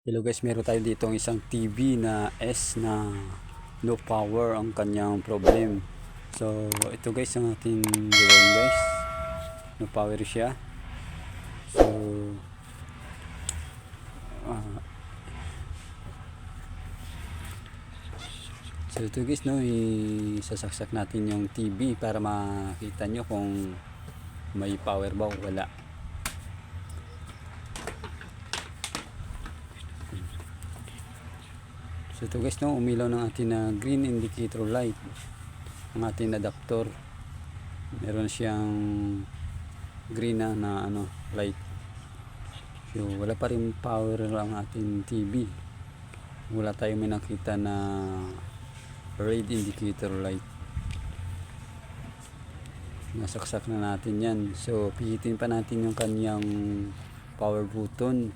Hello guys, meron tayo dito ang isang TV na S na low power ang kanyang problem. So ito guys ang ating gawin guys. No power siya. So uh, ito guys, no, isasaksak natin yung TV para makita nyo kung may power ba o wala. So ito guys, no, umilaw ng ating green indicator light ang ating adapter. Meron siyang green na light. So wala pa rin power ang ating TV. Wala tayong may nakita na red indicator light. Nasaksak na natin yan. So pihitin pa natin yung kanyang power button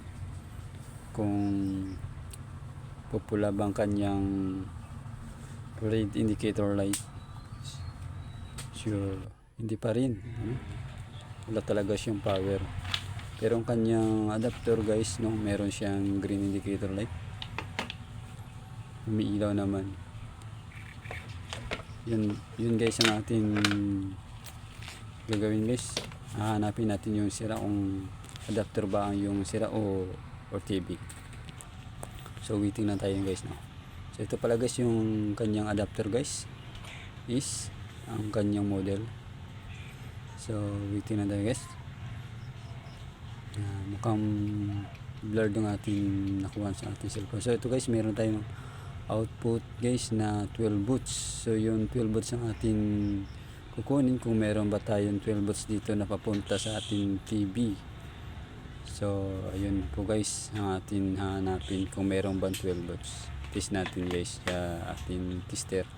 kung pupula bang kanyang red indicator light. Sure, hindi pa rin. Wala talaga siyang power. Pero ang kanyang adapter guys, no, meron siyang green indicator light. Umiilaw naman. Yun guys ang ating gagawin guys. Hahanapin natin yung sira, kung adapter ba ang yung sira o TV. So waiting lang tayo guys, no. So ito pala guys yung kanyang adapter guys, is ang kanyang model. So waiting lang tayo guys. Mukhang blurred yung ating nakuha sa ating cellphone. So ito guys, meron tayong output guys na 12 volts. So yung 12 volts ang ating kukunin kung meron ba tayong 12 volts dito na papunta sa ating TV. So ayun po guys ang ating hahanapin kung meron bang 12 volts. Test natin guys sa ating tester.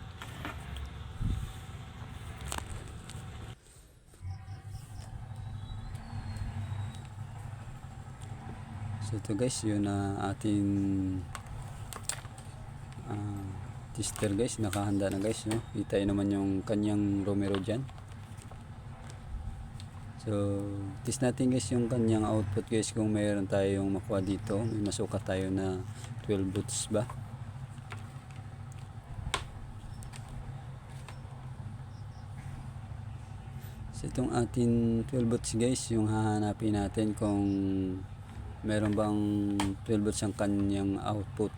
So ito guys, yun ating tester guys, nakahanda na guys, no? Kita nyo naman yung kanyang Romero dyan. So test natin guys yung kanyang output guys, kung mayroon tayong makuha dito, may masukat tayo na 12 volts ba. So itong ating 12 volts guys, yung hahanapin natin kung meron bang 12 volts ang kanyang output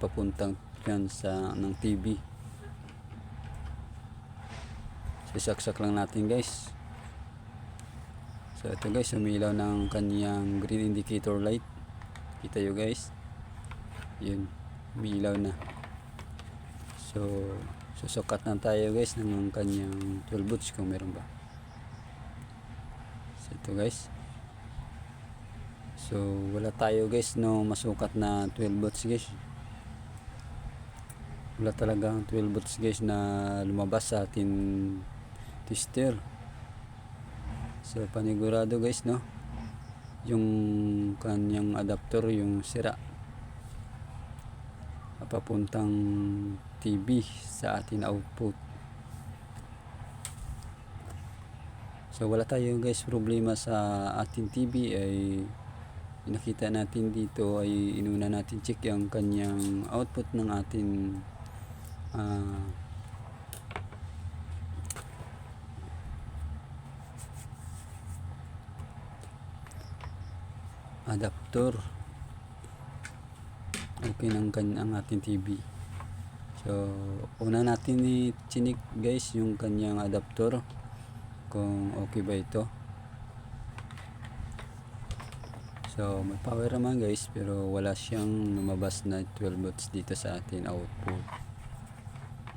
papuntang yan sa ng TV. So saksak lang natin guys. So ito guys, umilaw ng kanyang green indicator light. Kita nyo guys, yun, umilaw na. So susukat na tayo guys ng kanyang 12 volts kung meron ba. So ito guys, so wala tayo guys no masukat na 12 volts guys. Wala talagang 12 volts guys na lumabas sa ating tester. So panigurado guys, no, yung kanyang adapter yung sira papuntang TV sa ating output. So wala tayo guys problema sa ating TV. Ay nakita natin dito ay inuna natin check yung kanyang output ng ating adapter. Okay ng ang ating TV. So una natin i-check guys yung kanyang adapter kung okay ba ito. So may power naman guys, pero wala siyang lumabas na 12 volts dito sa ating output.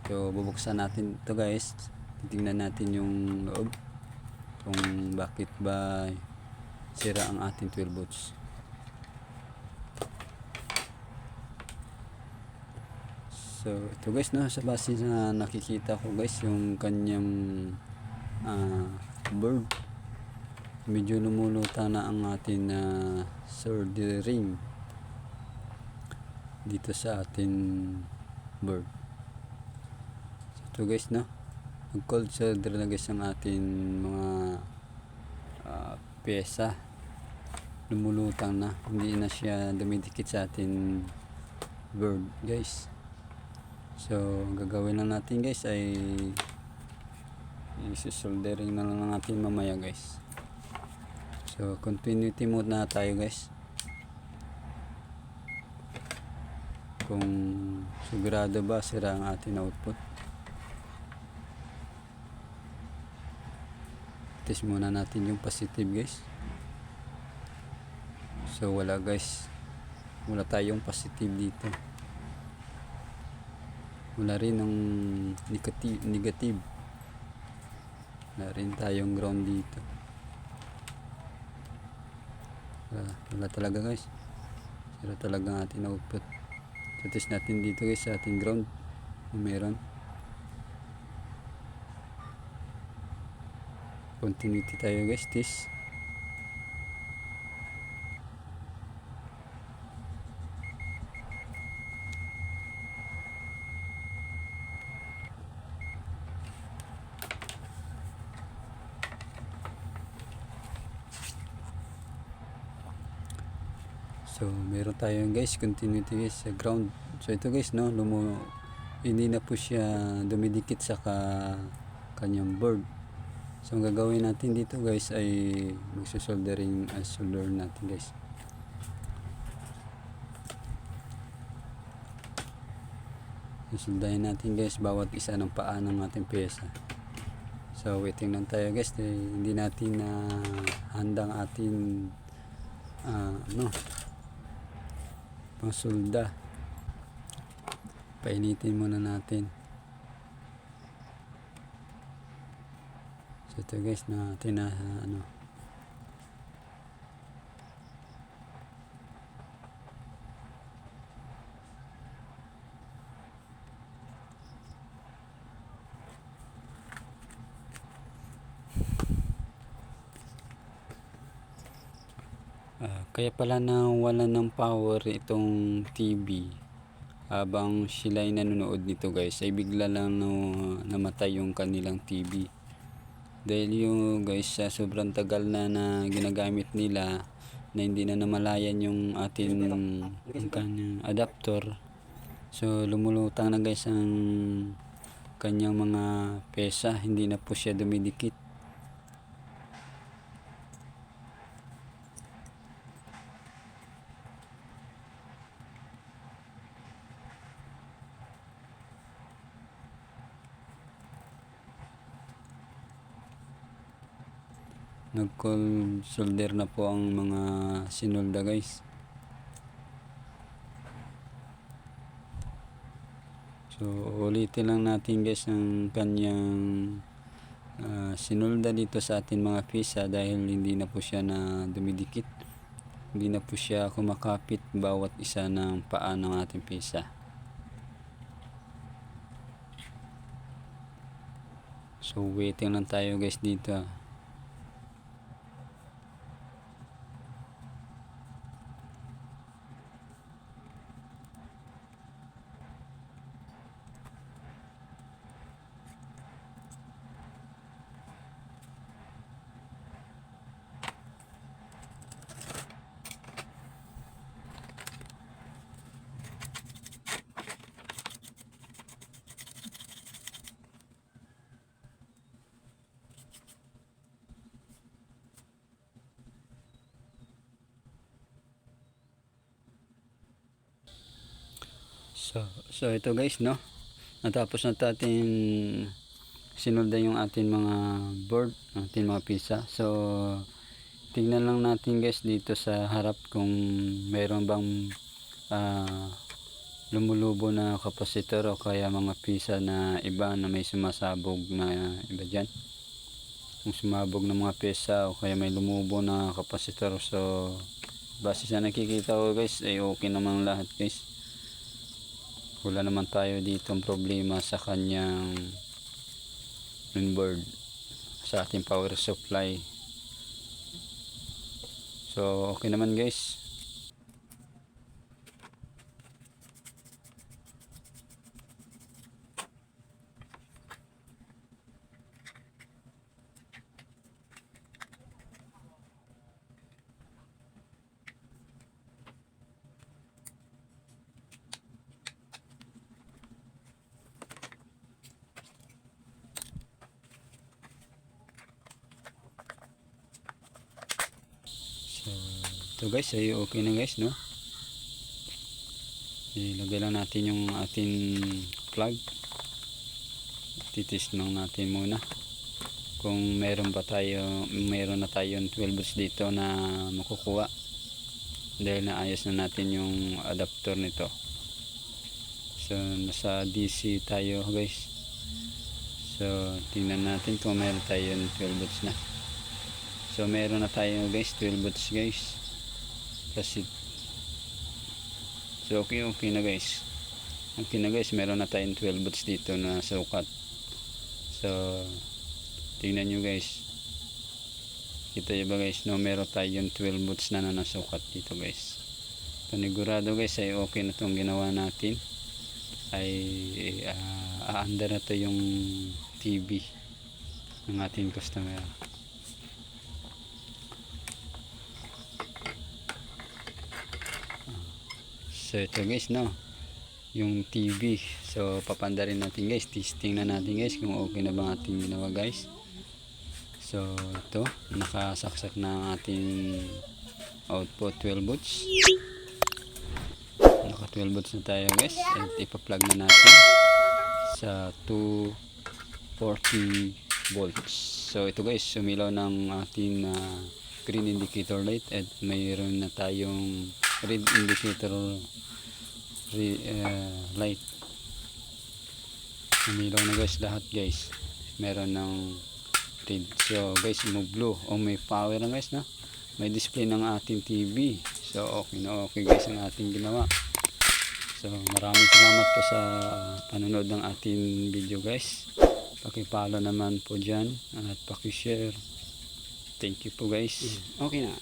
So bubuksan natin ito guys, titingnan natin yung loob kung bakit ba sira ang ating 12 volts. So ito guys, no, sa base na nakikita ko guys, yung kanyang board, medyo lumuluta na ang ating soldering dito sa ating board. So ito guys, no, nag-cold solder na guys ang ating mga pyesa. lumulutang na, hindi na siya dumidikit sa atin board guys. So gagawin lang natin guys ay isi-soldering na lang natin mamaya guys. So continuity mode na tayo guys. Kung sigurado ba sira ang ating output, test muna natin yung positive guys. So wala guys, wala tayong positive dito, wala rin ng negative, wala rin tayong ground dito. Wala talaga guys, sira talaga ang ating output. So test natin dito guys sa ating ground kung meron. Continuity tayo guys, test. So meron tayo guys continuity guys sa ground. So ito guys no, hindi na po siya dumidikit sa kanyang board. So ang gagawin natin dito guys ay magsusoldering solder natin guys. Susoldahin natin guys bawat isa ng paa ng ating pyesa. So waiting lang tayo guys, hindi natin na handang ating pangsulda. Painitin muna natin. So ito guys na kaya pala wala ng power itong TV habang sila ay nanonood nito guys, ay bigla lang namatay yung kanilang TV. Dahil yung guys sa sobrang tagal na ginagamit nila na hindi na namalayan yung ating kanyang adapter. So lumulutang na guys ang kanyang mga pyesa, hindi na po siya dumidikit. Nag-cold solder na po ang mga sinolda guys. So ulitin lang natin guys ang kanyang sinolda dito sa ating mga pyesa dahil hindi na po siya na dumidikit, hindi na po siya kumakapit bawat isa ng paa ng ating pyesa. So waiting lang tayo guys dito. So ito guys no, natapos na natin sinulda yung ating mga board, ating mga pyesa. So tingnan lang natin guys dito sa harap kung mayroon bang lumulubo na kapasitor o kaya mga pyesa na iba na may sumasabog na iba dyan. Kung sumabog ng mga pyesa o kaya may lumubo na kapasitor. So base sa nakikita ko guys ay okay naman lahat guys. Wala naman tayo ditong problema sa kanyang mainboard, sa ating power supply. So okay naman guys. ito guys ay okay na guys, no? Ilagay lang natin yung ating plug. Titest lang natin muna kung meron na tayong 12 volts dito na makukuha, dahil naayos na natin yung adapter nito. So nasa DC tayo guys. So tingnan natin kung meron tayong 12 volts na. So meron na tayo guys 12 volts guys. Kasi so okay na guys. Okay na guys, meron na tayong 12 volts dito na sukat. So tingnan nyo guys, kita nyo ba guys, no, meron tayong 12 volts na nasukat dito guys. Panigurado guys ay okay na itong ginawa natin, ay aandar na to yung TV ng ating customer. So ito guys, no, yung TV. So papanda rin natin guys, testing na natin guys kung okay na ba ating ginawa guys. So ito, nakasaksak na ang ating output 12 volts. Naka 12 volts na tayo guys, at ipa-plug na natin sa 240 volts. So ito guys, sumilaw ng ating green indicator light, at mayroon na tayong red indicator light. Sumilaw na guys lahat guys, meron ng red. So guys, mo blue o may power na guys, na may display ng ating TV. So okay na okay guys ang ating ginawa. So maraming salamat po sa panonood ng ating video guys. Paki-follow naman po dyan at paki-share. Thank you po guys. Okay na.